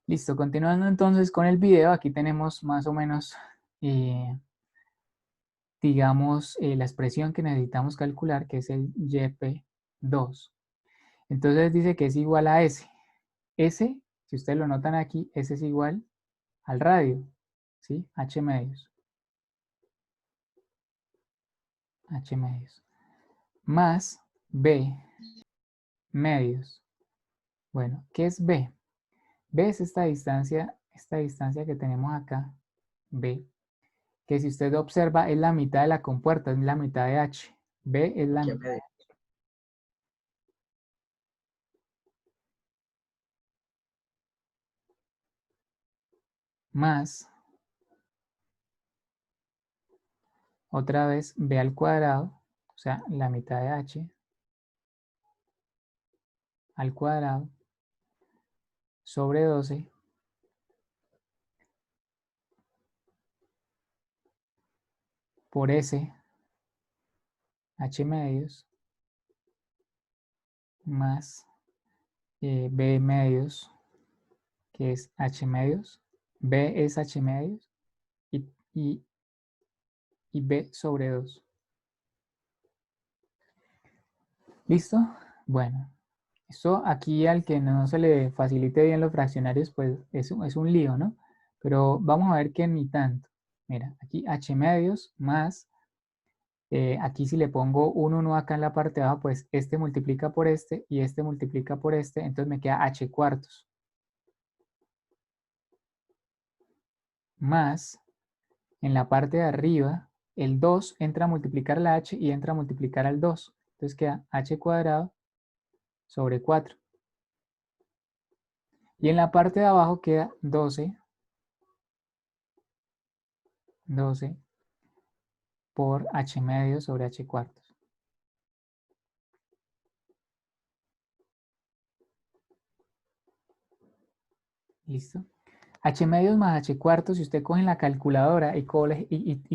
Listo, continuando entonces con el video, aquí tenemos más o menos, digamos, la expresión que necesitamos calcular, que es el YP2. Entonces dice que es igual a S. S, si ustedes lo notan aquí, S es igual al radio, ¿sí? H medios. H medios. Más B medios. Bueno, ¿qué es B? B es esta distancia que tenemos acá, B, que si usted observa es la mitad de la compuerta, es la mitad de H. B es la ¿Qué mitad. me Más, otra vez, B al cuadrado, o sea, la mitad de H al cuadrado sobre 12 por S, H medios, más B medios, que es H medios. B es H medios y, y, y B sobre 2. ¿Listo? Bueno, esto aquí al que no se le facilite bien los fraccionarios, pues es un lío, ¿no? Pero vamos a ver que ni tanto. Mira, aquí H medios más, aquí si le pongo un 1 acá en la parte de abajo, pues este multiplica por este y este multiplica por este, entonces me queda H cuartos. Más, en la parte de arriba, el 2 entra a multiplicar la H y entra a multiplicar al 2. Entonces queda H cuadrado sobre 4. Y en la parte de abajo queda 12 por H medio sobre H cuartos. ¿Listo? H medios más H cuartos, si usted coge en la calculadora y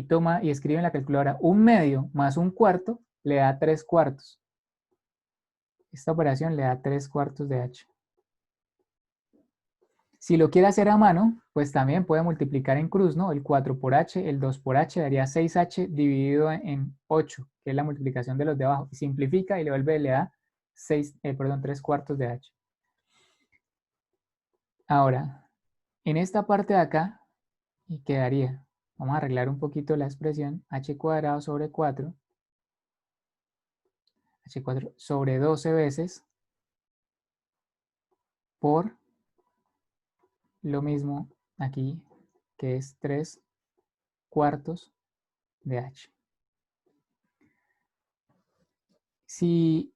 toma y escribe en la calculadora un medio más un cuarto, le da 3 cuartos. Esta operación le da 3 cuartos de H. Si lo quiere hacer a mano, pues también puede multiplicar en cruz, ¿no? El 4 por H, el 2 por H daría 6H dividido en 8, que es la multiplicación de los de abajo. Y simplifica y le vuelve, le da 3 cuartos de H. Ahora, en esta parte de acá, y quedaría, vamos a arreglar un poquito la expresión, H cuadrado sobre 4, H4 sobre 12 veces por lo mismo aquí, que es 3 cuartos de H. Si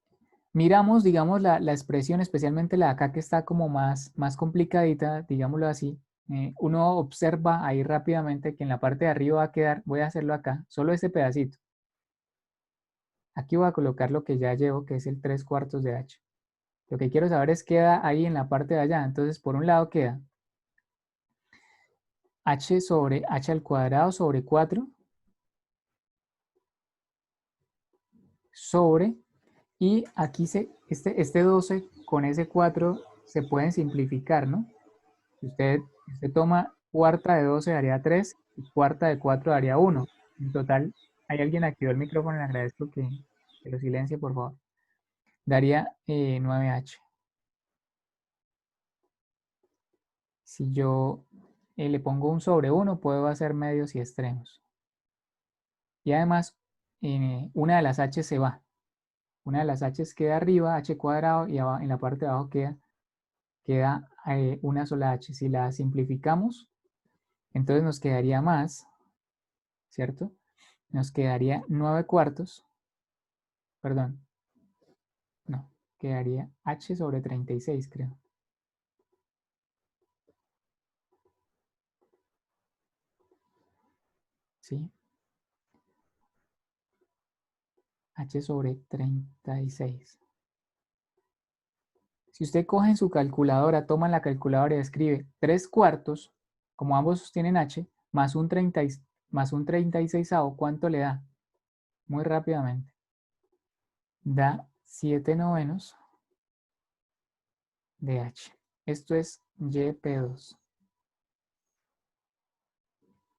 miramos, digamos, la expresión, especialmente la de acá que está como más complicadita, digámoslo así, uno observa ahí rápidamente que en la parte de arriba va a quedar, voy a hacerlo acá, solo este pedacito. Aquí voy a colocar lo que ya llevo, que es el 3 cuartos de H. Lo que quiero saber es qué queda ahí en la parte de allá. Entonces, por un lado queda H sobre H al cuadrado sobre 4 sobre, y aquí este 12 con ese 4 se pueden simplificar, ¿no? Si usted toma cuarta de 12 daría 3 y cuarta de 4 daría 1. En total, hay alguien activó el micrófono, le agradezco que lo silencie, por favor. Daría 9H. Si yo le pongo un sobre 1, puedo hacer medios y extremos. Y además, una de las H se va. Una de las H queda arriba, H cuadrado, y en la parte de abajo queda una sola H. Si la simplificamos, entonces nos quedaría más, ¿cierto? Nos quedaría 9 cuartos, perdón, no, quedaría H sobre 36, creo. ¿Sí? H sobre 36. Si usted coge en su calculadora, toma la calculadora y escribe 3 cuartos, como ambos sostienen H, más un 36, ¿cuánto le da? Muy rápidamente. Da 7 novenos de H. Esto es YP2.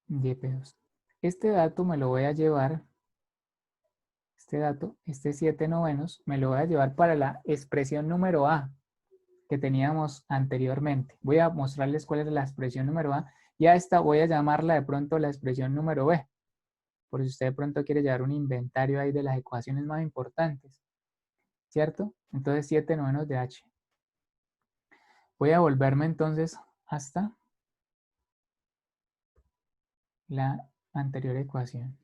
YP2. Este dato me lo voy a llevar, este 7/9, me lo voy a llevar para la expresión número A que teníamos anteriormente. Voy a mostrarles cuál es la expresión número A y a esta voy a llamarla de pronto la expresión número B, por si usted de pronto quiere llevar un inventario ahí de las ecuaciones más importantes, ¿cierto? Entonces 7/9 de H. Voy a volverme entonces hasta la anterior ecuación.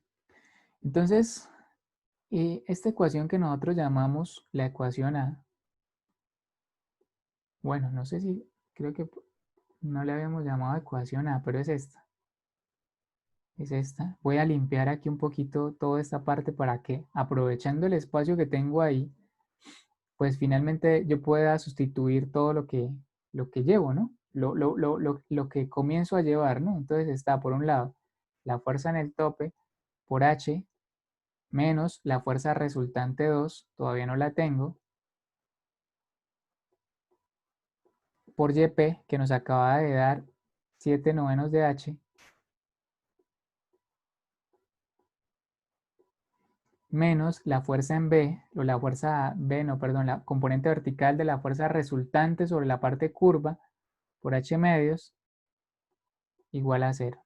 Entonces, esta ecuación que nosotros llamamos la ecuación A, bueno, no sé si, creo que no le habíamos llamado ecuación A, pero es esta. Es esta. Voy a limpiar aquí un poquito toda esta parte para que, aprovechando el espacio que tengo ahí, pues finalmente yo pueda sustituir todo lo que llevo, ¿no? Lo que comienzo a llevar, ¿no? Entonces está, por un lado, la fuerza en el tope por H menos la fuerza resultante 2, todavía no la tengo, por YP, que nos acaba de dar 7/9 de H, menos la fuerza en B, o la fuerza B, no, perdón, la componente vertical de la fuerza resultante sobre la parte curva por H medios, igual a 0.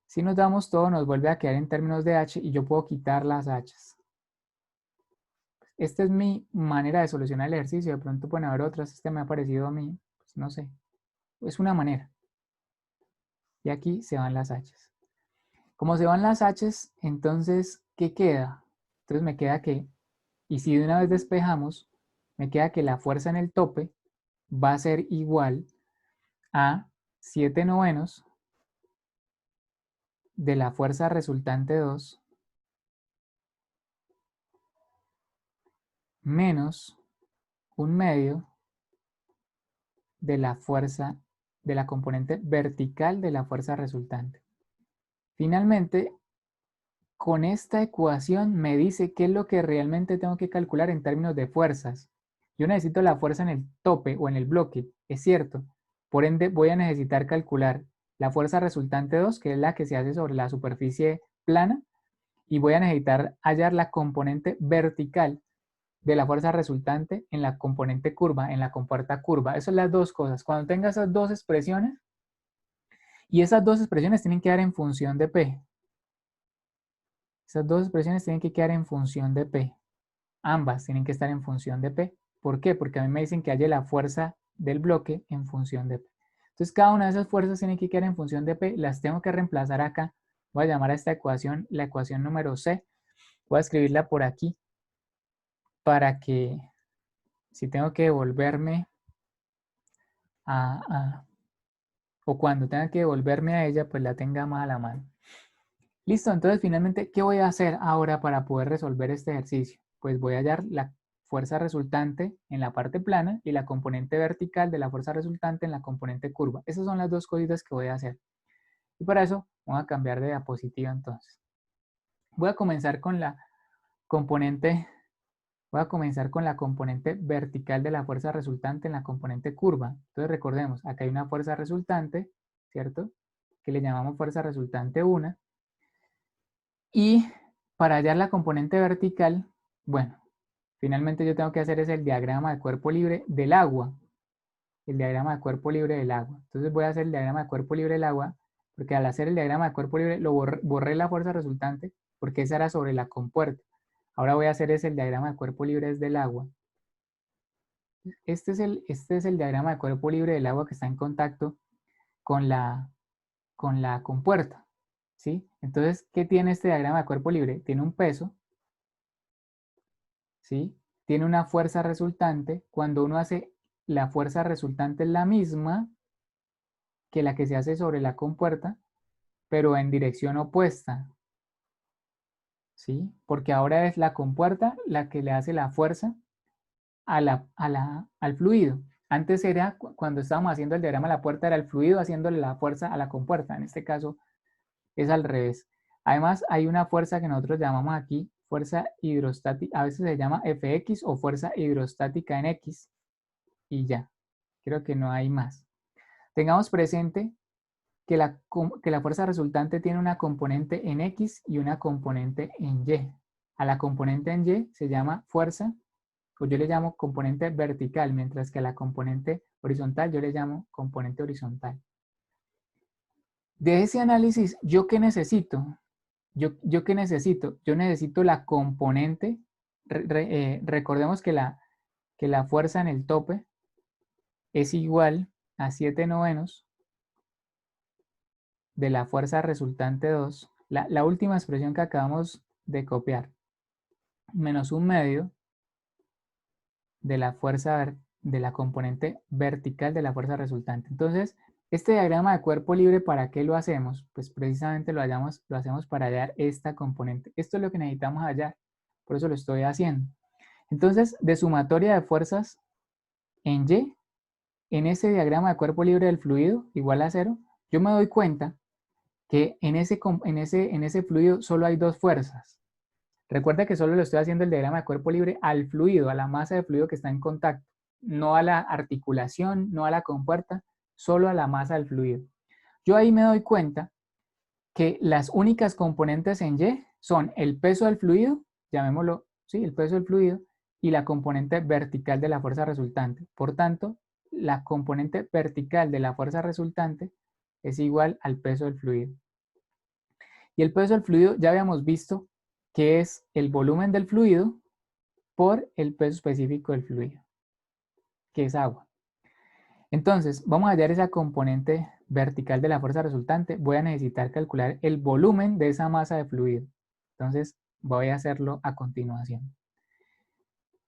Si nos damos todo, nos vuelve a quedar en términos de H y yo puedo quitar las H's. Esta es mi manera de solucionar el ejercicio. De pronto pueden haber otras. Este me ha parecido a mí, pues no sé. Es una manera. Y aquí se van las H's. Como se van las H's, entonces, ¿qué queda? Entonces me queda que, y si de una vez despejamos, me queda que la fuerza en el tope va a ser igual a 7/9 de la fuerza resultante 2 menos 1/2 de la fuerza, de la componente vertical de la fuerza resultante. Finalmente, con esta ecuación me dice qué es lo que realmente tengo que calcular en términos de fuerzas. Yo necesito la fuerza en el tope o en el bloque, es cierto. Por ende, voy a necesitar calcular la fuerza resultante 2, que es la que se hace sobre la superficie plana, y voy a necesitar hallar la componente vertical de la fuerza resultante en la componente curva, en la compuerta curva. Esas son las dos cosas. Cuando tenga esas dos expresiones, y esas dos expresiones tienen que dar en función de P. Esas dos expresiones tienen que quedar en función de P. Ambas tienen que estar en función de P. ¿Por qué? Porque a mí me dicen que halle la fuerza del bloque en función de P. Entonces cada una de esas fuerzas tiene que quedar en función de P. Las tengo que reemplazar acá. Voy a llamar a esta ecuación la ecuación número C. Voy a escribirla por aquí para que si tengo que devolverme o cuando tenga que devolverme a ella, pues la tenga más a la mano. Listo, entonces finalmente, ¿qué voy a hacer ahora para poder resolver este ejercicio? Pues voy a hallar la fuerza resultante en la parte plana y la componente vertical de la fuerza resultante en la componente curva. Esas son las dos cositas que voy a hacer. Y para eso voy a cambiar de diapositiva entonces. Voy a comenzar con la componente, vertical de la fuerza resultante en la componente curva. Entonces recordemos, acá hay una fuerza resultante, ¿cierto? Que le llamamos fuerza resultante 1. Y para hallar la componente vertical, bueno, finalmente yo tengo que hacer es el diagrama de cuerpo libre del agua. El diagrama de cuerpo libre del agua. Entonces voy a hacer el diagrama de cuerpo libre del agua, porque al hacer el diagrama de cuerpo libre lo borré la fuerza resultante, porque esa era sobre la compuerta. Ahora voy a hacer es el diagrama de cuerpo libre del agua. Este es el diagrama de cuerpo libre del agua que está en contacto con la compuerta. ¿Sí? Entonces, ¿qué tiene este diagrama de cuerpo libre? Tiene un peso, ¿sí? Tiene una fuerza resultante. Cuando uno hace la fuerza resultante es la misma que la que se hace sobre la compuerta, pero en dirección opuesta, ¿sí? Porque ahora es la compuerta la que le hace la fuerza al fluido. Antes era, cuando estábamos haciendo el diagrama de la puerta, era el fluido haciéndole la fuerza a la compuerta. En este caso es al revés. Además, hay una fuerza que nosotros llamamos aquí fuerza hidrostática, a veces se llama Fx o fuerza hidrostática en X, y ya, creo que no hay más. Tengamos presente que la fuerza resultante tiene una componente en X y una componente en Y. A la componente en Y se llama fuerza, o yo le llamo componente vertical, mientras que a la componente horizontal yo le llamo componente horizontal. De ese análisis, ¿yo qué necesito? ¿Yo qué necesito? Yo necesito la componente, recordemos que la fuerza en el tope es igual a 7/9 de la fuerza resultante 2, la última expresión que acabamos de copiar, menos 1/2 de la fuerza de la componente vertical de la fuerza resultante. Entonces, este diagrama de cuerpo libre, ¿para qué lo hacemos? Pues precisamente lo hacemos para hallar esta componente. Esto es lo que necesitamos hallar, por eso lo estoy haciendo. Entonces, de sumatoria de fuerzas en Y, en ese diagrama de cuerpo libre del fluido igual a 0, yo me doy cuenta que en ese fluido solo hay dos fuerzas. Recuerda que solo le estoy haciendo el diagrama de cuerpo libre al fluido, a la masa de fluido que está en contacto, no a la articulación, no a la compuerta, solo a la masa del fluido. Yo ahí me doy cuenta que las únicas componentes en Y son el peso del fluido, llamémoslo, sí, el peso del fluido, y la componente vertical de la fuerza resultante. Por tanto, la componente vertical de la fuerza resultante es igual al peso del fluido. Y el peso del fluido ya habíamos visto que es el volumen del fluido por el peso específico del fluido, que es agua. Entonces, vamos a hallar esa componente vertical de la fuerza resultante. Voy a necesitar calcular el volumen de esa masa de fluido. Entonces, voy a hacerlo a continuación.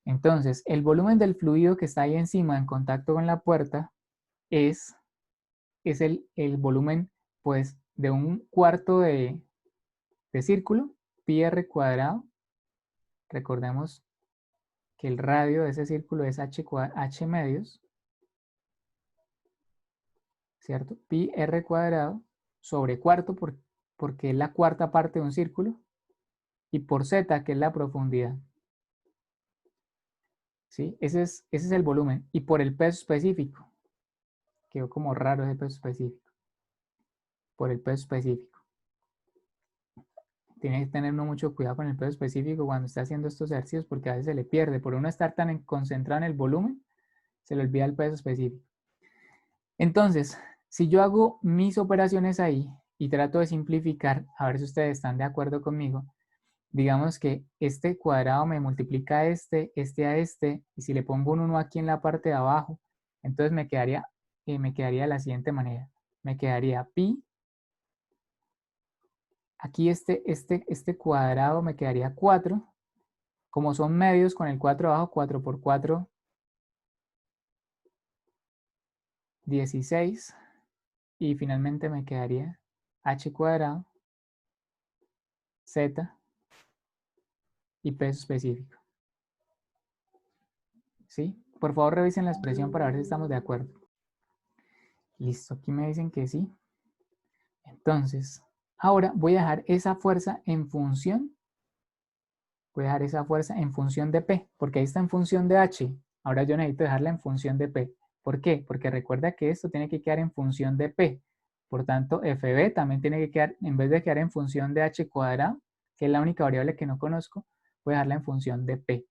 Entonces, el volumen del fluido que está ahí encima en contacto con la puerta es el volumen, pues, de un cuarto de círculo, pi r cuadrado. Recordemos que el radio de ese círculo es h medios, ¿cierto? Pi r cuadrado sobre cuarto porque es la cuarta parte de un círculo y por z, que es la profundidad. ¿Sí? Ese es el volumen. Y por el peso específico. Quedó como raro ese peso específico. Por el peso específico. Tiene que tener mucho cuidado con el peso específico cuando está haciendo estos ejercicios porque a veces se le pierde. Por uno estar tan concentrado en el volumen, se le olvida el peso específico. Entonces, si yo hago mis operaciones ahí y trato de simplificar, a ver si ustedes están de acuerdo conmigo, digamos que este cuadrado me multiplica este a este, y si le pongo un 1 aquí en la parte de abajo, entonces me quedaría de la siguiente manera. Me quedaría pi, aquí este cuadrado me quedaría 4, como son medios con el 4 abajo, 4 por 4, 16, y finalmente me quedaría h cuadrado, z, y peso específico. ¿Sí? Por favor revisen la expresión para ver si estamos de acuerdo. Listo, aquí me dicen que sí. Entonces, ahora voy a dejar esa fuerza en función. Voy a dejar esa fuerza en función de P, porque ahí está en función de H. Ahora yo necesito dejarla en función de P. ¿Por qué? Porque recuerda que esto tiene que quedar en función de P. Por tanto, FB también tiene que quedar, en vez de quedar en función de H cuadrado, que es la única variable que no conozco, voy a dejarla en función de P.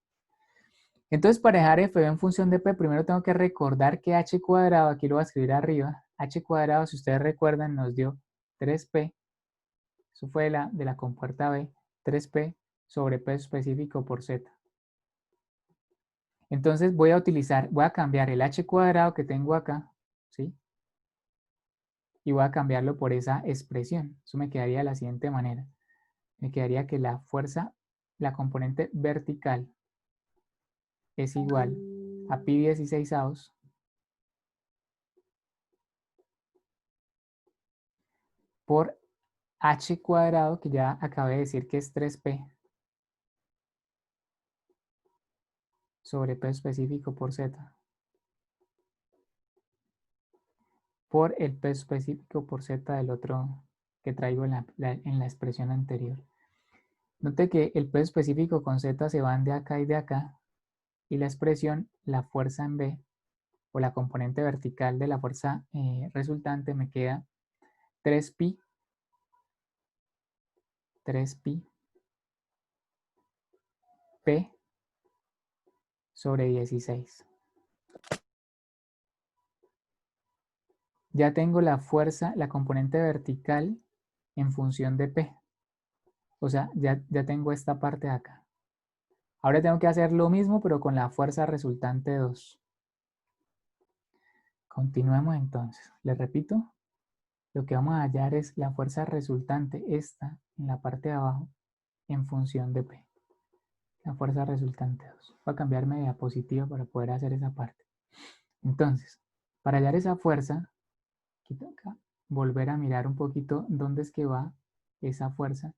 Entonces, para dejar FB en función de P, primero tengo que recordar que H cuadrado, aquí lo voy a escribir arriba, H cuadrado, si ustedes recuerdan, nos dio 3P, eso fue de la compuerta B, 3P sobre peso específico por Z. Entonces voy a cambiar el H cuadrado que tengo acá, ¿sí? Y voy a cambiarlo por esa expresión. Eso me quedaría de la siguiente manera. Me quedaría que la fuerza, la componente vertical es igual a pi 16avos por H cuadrado, que ya acabé de decir que es 3P sobre peso específico por Z, por el peso específico por Z del otro que traigo en la expresión anterior. Note que el peso específico con Z se van de acá y de acá, y la expresión, la fuerza en B, o la componente vertical de la fuerza resultante, me queda 3pi P sobre 16. Ya tengo la fuerza, la componente vertical en función de P. O sea, ya tengo esta parte de acá. Ahora tengo que hacer lo mismo, pero con la fuerza resultante 2. Continuemos entonces. Les repito, lo que vamos a hallar es la fuerza resultante, esta, en la parte de abajo, en función de P. La fuerza resultante 2. Voy a cambiar mi diapositiva para poder hacer esa parte. Entonces, para hallar esa fuerza, quito acá, volver a mirar un poquito dónde es que va esa fuerza.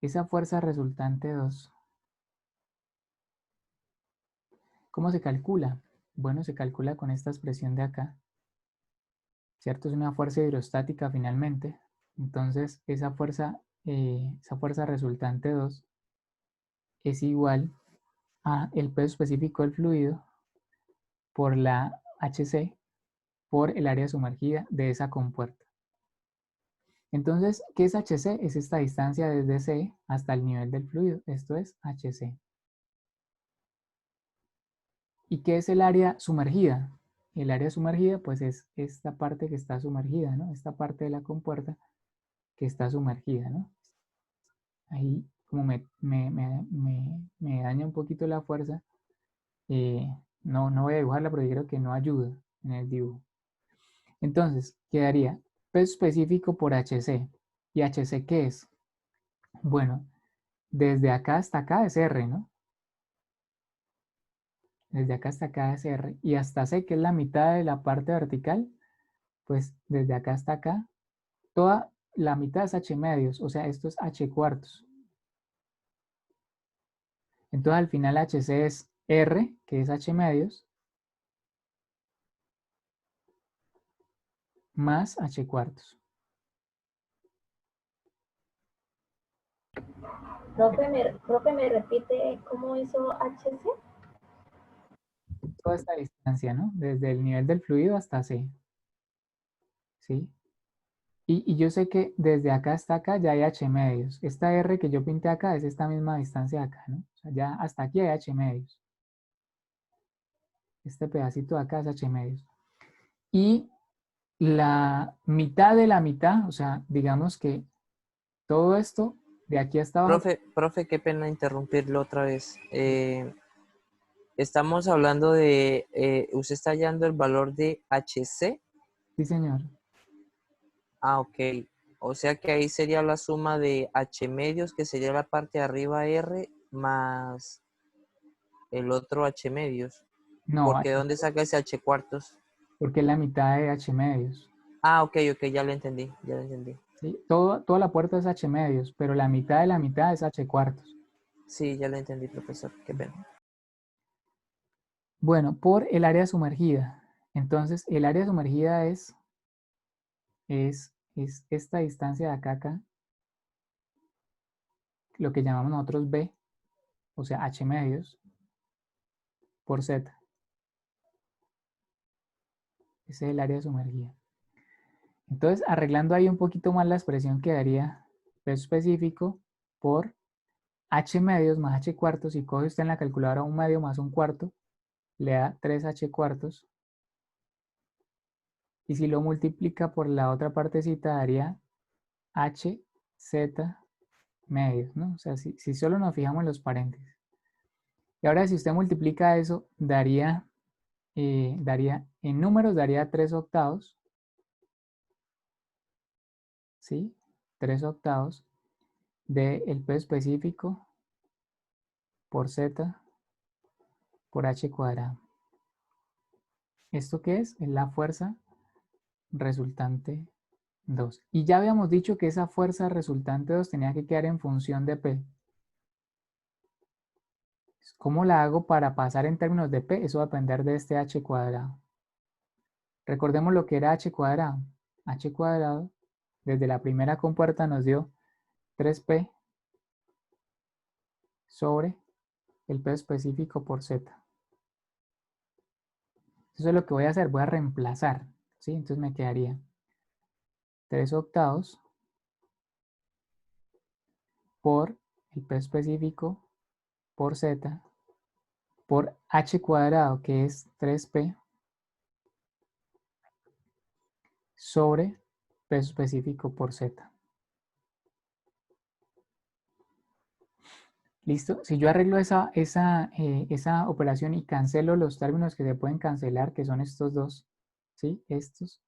Esa fuerza resultante 2, ¿cómo se calcula? Bueno, se calcula con esta expresión de acá, ¿cierto? Es una fuerza hidrostática finalmente. Entonces, esa fuerza resultante 2 es igual a el peso específico del fluido por la HC por el área sumergida de esa compuerta. Entonces, ¿qué es HC? Es esta distancia desde C hasta el nivel del fluido. Esto es HC. ¿Y qué es el área sumergida? El área sumergida, pues es esta parte que está sumergida, ¿no? Esta parte de la compuerta que está sumergida, ¿no? Ahí como me daña un poquito la fuerza, no voy a dibujarla porque creo que no ayuda en el dibujo. Entonces, quedaría peso específico por HC. ¿Y HC qué es? Bueno, desde acá hasta acá es R, ¿no? Desde acá hasta acá es R. Y hasta C, que es la mitad de la parte vertical, pues desde acá hasta acá, toda la mitad es H medios, o sea, esto es H cuartos. Entonces al final HC es R, que es H medios, más H cuartos. Profe, ¿me repite cómo hizo HC? Toda esta distancia, ¿no? Desde el nivel del fluido hasta C. ¿Sí? Y yo sé que desde acá hasta acá ya hay H medios. Esta R que yo pinté acá es esta misma distancia de acá, ¿no? O sea, ya hasta aquí hay H medios. Este pedacito de acá es H medios. Y la mitad de la mitad, o sea, digamos que todo esto de aquí hasta abajo. Profe, qué pena interrumpirlo otra vez. Estamos hablando de, usted está hallando el valor de HC. Sí, señor. Ah, ok. O sea que ahí sería la suma de H medios, que sería la parte de arriba R, más el otro H medios. No, Porque ¿dónde saca ese H cuartos? porque es la mitad de H medios. Ah, ok, ya lo entendí, ya lo entendí. ¿Sí? Toda la puerta es H medios, pero la mitad de la mitad es H cuartos. Sí, ya lo entendí, profesor, qué pena. Bueno, por el área sumergida. Entonces, el área sumergida es esta distancia de acá, lo que llamamos nosotros B, o sea, H medios, por Z. Ese es el área sumergida. Entonces, arreglando ahí un poquito más la expresión, quedaría peso específico por H medios más H cuartos. Si coge usted en la calculadora un medio más un cuarto, le da 3H cuartos. Y si lo multiplica por la otra partecita, daría HZ medios, ¿no? O sea, si solo nos fijamos en los paréntesis. Y ahora si usted multiplica eso, daría en números, daría 3 octavos, ¿sí? 3 octavos del peso específico por Z por H cuadrado. ¿Esto qué es? Es la fuerza resultante 2. Y ya habíamos dicho que esa fuerza resultante 2 tenía que quedar en función de P. ¿Cómo la hago para pasar en términos de P? Eso va a depender de este H cuadrado. Recordemos lo que era H cuadrado. H cuadrado, desde la primera compuerta nos dio 3P sobre el peso específico por Z. Eso es lo que voy a hacer, voy a reemplazar, ¿sí? Entonces me quedaría 3/8 por el peso específico por z por h cuadrado, que es 3p, sobre peso específico por z. ¿Listo? Si yo arreglo esa operación y cancelo los términos que se pueden cancelar, que son estos dos, ¿sí? Estos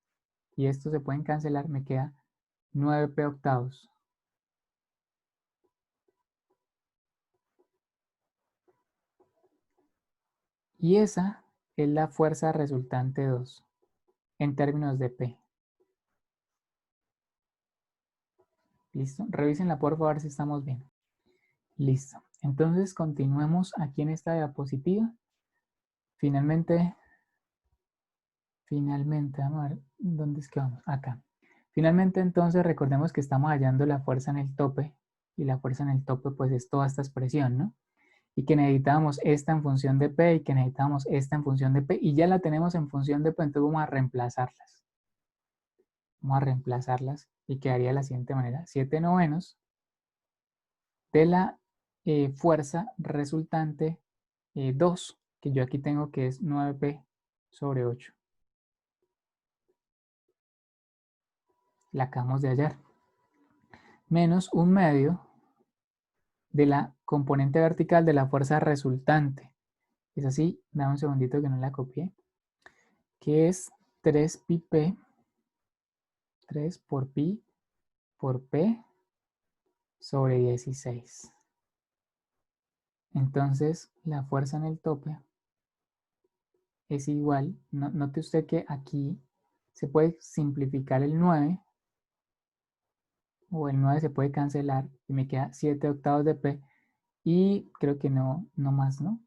y estos se pueden cancelar, me queda 9p/8. Y esa es la fuerza resultante 2 en términos de P. ¿Listo? Revísenla por favor si estamos bien. Listo. Entonces continuemos aquí en esta diapositiva. Finalmente, vamos a ver, ¿dónde es que vamos? Acá. Finalmente entonces recordemos que estamos hallando la fuerza en el tope, y la fuerza en el tope pues es toda esta expresión, ¿no? Y que necesitábamos esta en función de P y que necesitábamos esta en función de P y ya la tenemos en función de P, entonces vamos a reemplazarlas. Vamos a reemplazarlas y quedaría de la siguiente manera. 7/9 de la fuerza resultante 2, que yo aquí tengo que es 9p/8. La acabamos de hallar. Menos 1/2 de la componente vertical de la fuerza resultante. Es así, dame un segundito que no la copié. Que es 3πp, 3 por pi por p sobre 16. Entonces, la fuerza en el tope es igual, note usted que aquí se puede simplificar el 9, o el 9 se puede cancelar, y me queda 7/8 de P, y creo que no más, ¿no?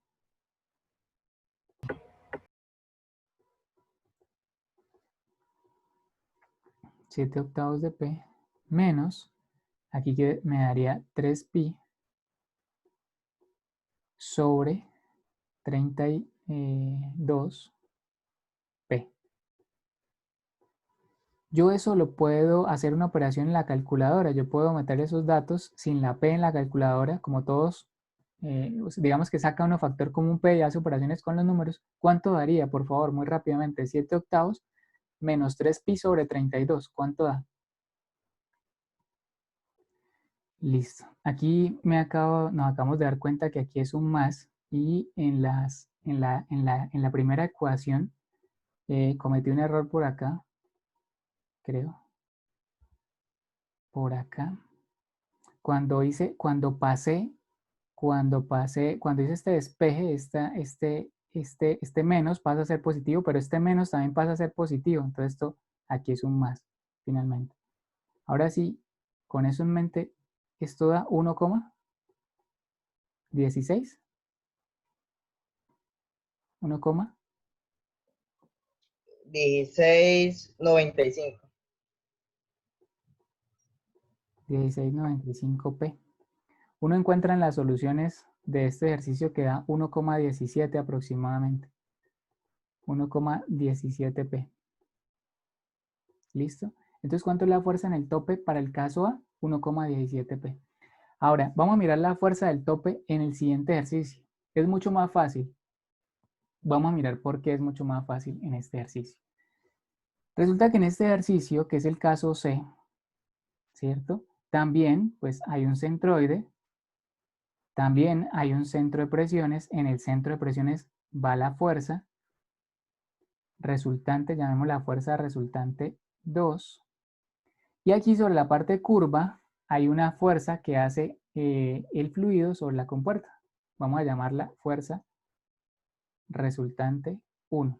7/8 de P menos, aquí que me daría 3pi sobre 32 P. Yo eso lo puedo hacer una operación en la calculadora. Yo puedo meter esos datos sin la P en la calculadora, como todos. Digamos que saca uno factor común P y hace operaciones con los números. ¿Cuánto daría? Por favor, muy rápidamente. 7/8 menos 3pi sobre 32. ¿Cuánto da? Listo. Aquí nos acabamos de dar cuenta que aquí es un más, y en la primera ecuación cometí un error por acá, creo. Por acá. Cuando hice este despeje, este menos pasa a ser positivo, pero este menos también pasa a ser positivo. Entonces esto aquí es un más, finalmente. Ahora sí, con eso en mente, esto da 1,16. 16,95. 1,1695p. Uno encuentra en las soluciones de este ejercicio que da 1,17 aproximadamente. 1,17p. ¿Listo? Entonces, ¿cuánto es la fuerza en el tope para el caso A? 1,17p. Ahora, vamos a mirar la fuerza del tope en el siguiente ejercicio. Es mucho más fácil. Vamos a mirar por qué es mucho más fácil en este ejercicio. Resulta que en este ejercicio, que es el caso C, ¿cierto? También, pues, hay un centroide. También hay un centro de presiones. En el centro de presiones va la fuerza resultante, llamémosla fuerza resultante 2. Y aquí sobre la parte curva hay una fuerza que hace el fluido sobre la compuerta. Vamos a llamarla fuerza resultante 1.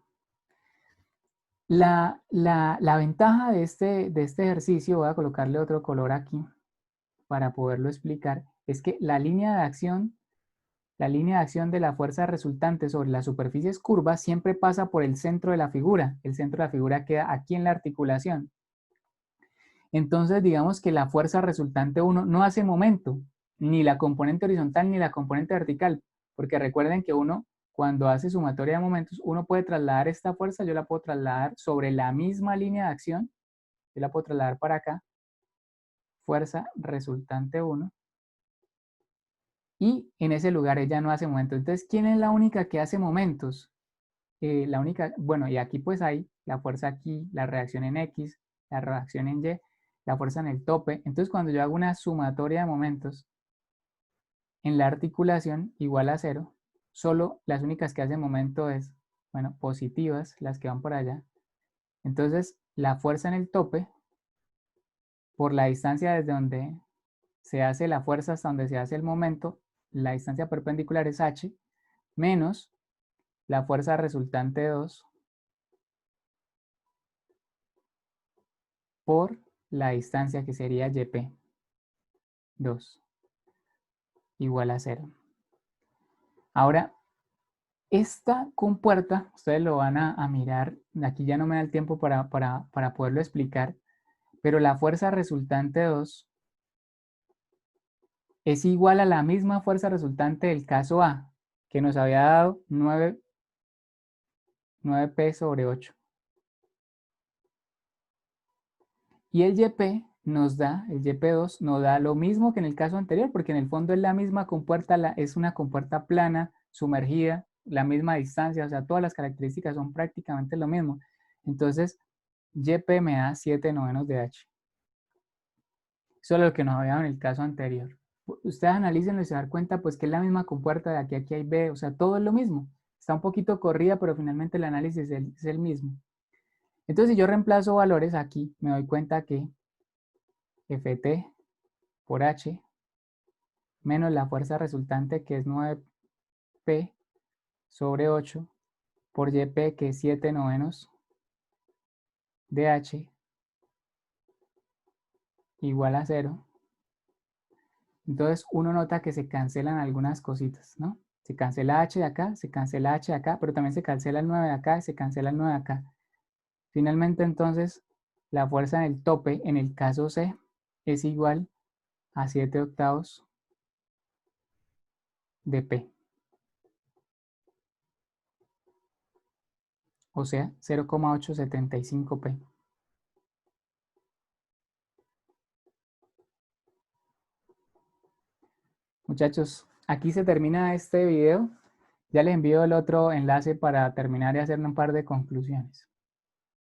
La ventaja de este ejercicio, voy a colocarle otro color aquí para poderlo explicar, es que la línea de acción de la fuerza resultante sobre las superficies curvas siempre pasa por el centro de la figura. El centro de la figura queda aquí en la articulación. Entonces, digamos que la fuerza resultante 1 no hace momento, ni la componente horizontal ni la componente vertical, porque recuerden que uno, cuando hace sumatoria de momentos, uno puede trasladar esta fuerza, yo la puedo trasladar sobre la misma línea de acción, yo la puedo trasladar para acá, fuerza resultante 1, y en ese lugar ella no hace momentos. Entonces, ¿quién es la única que hace momentos? La única, bueno, y aquí pues hay la fuerza aquí, la reacción en X, la reacción en Y, la fuerza en el tope. Entonces, cuando yo hago una sumatoria de momentos en la articulación igual a 0, solo las únicas que hacen momento es, bueno, positivas, las que van por allá. Entonces, la fuerza en el tope, por la distancia desde donde se hace la fuerza hasta donde se hace el momento, la distancia perpendicular es h, menos la fuerza resultante 2 por la distancia que sería yp, 2, igual a 0. Ahora, esta compuerta, ustedes lo van a mirar, aquí ya no me da el tiempo para poderlo explicar, pero la fuerza resultante 2 es igual a la misma fuerza resultante del caso A, que nos había dado 9p sobre 8. Y el YP nos da, el YP2 nos da lo mismo que en el caso anterior, porque en el fondo es la misma compuerta, es una compuerta plana, sumergida, la misma distancia, o sea, todas las características son prácticamente lo mismo. Entonces, YP me da 7/9 de H. Eso es lo que nos había dado en el caso anterior. Ustedes analícenlo y se dan cuenta pues que es la misma compuerta, de aquí a aquí hay B, o sea, todo es lo mismo. Está un poquito corrida, pero finalmente el análisis es el mismo. Entonces, si yo reemplazo valores aquí, me doy cuenta que Ft por H menos la fuerza resultante, que es 9p sobre 8, por Yp, que es 7/9 de H, igual a 0. Entonces uno nota que se cancelan algunas cositas, ¿no? Se cancela H de acá, se cancela H de acá, pero también se cancela el 9 de acá y se cancela el 9 de acá. Finalmente, entonces, la fuerza en el tope, en el caso C, es igual a 7/8 de P. O sea, 0,875 P. Muchachos, aquí se termina este video. Ya les envío el otro enlace para terminar y hacer un par de conclusiones.